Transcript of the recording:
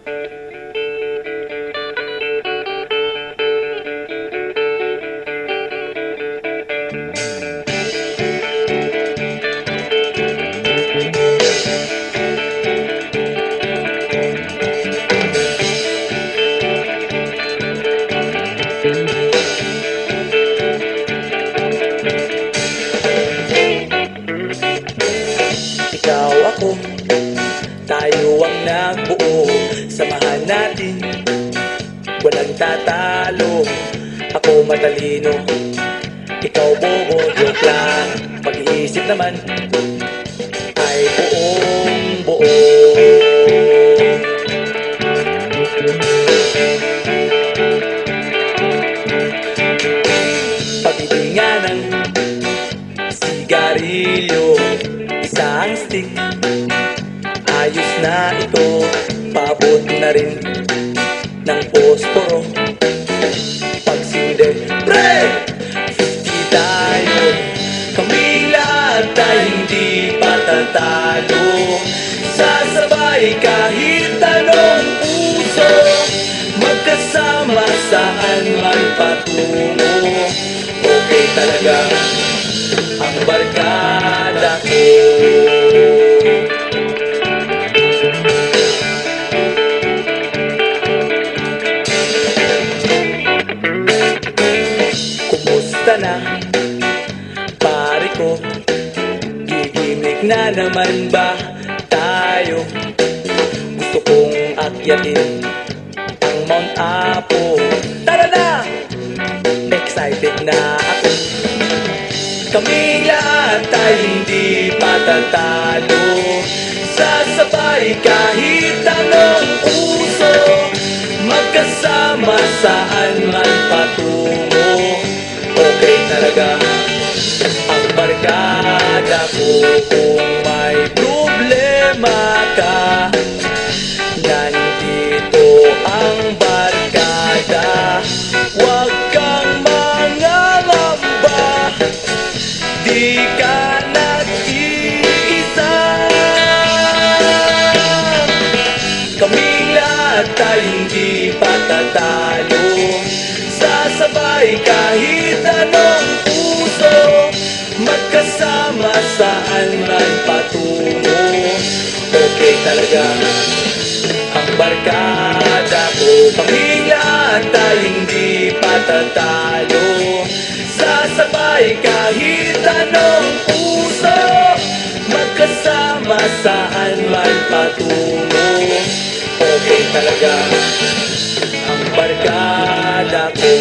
Ikaw ako, tayo ang nagbuo. Samahan natin, walang tatalo. Ako matalino, ikaw bobo. Joke lang, pag-iisip naman ay buong buo. Pabibingan ng sigarilyo, isang stick, ayos na ito. Pabot na rin ng posporo. Pagsinde, pre! 50 tayo, kami lahat ay hindi patatalo. Sasabay kahit anong uso, magkasama saan man patungo. Okay talaga ang barkada ko. Kumusta na, pare ko? Gigimik na naman ba tayo? Gusto kong akyatin ang Mount Apo. Tara na! Excited na ako. Kami lahat ay hindi patatalo. Sasabay kahit anong uso, magkasama saan man patungo. Okay talaga ang barkada ko. Kung may problema ka, nandito ang barkada. Huwag kang mangangamba, di ka nag-iisa. Kaming lahat ay hindi patatalo. Sasabay kahit anong puso, magkasama saan man patungo. Okay talaga ang barkada ko. Kaming lahat ay hindi patatalo. Sasabay kahit anong puso, magkasama saan man patungo. Okay talaga ang barkada ko.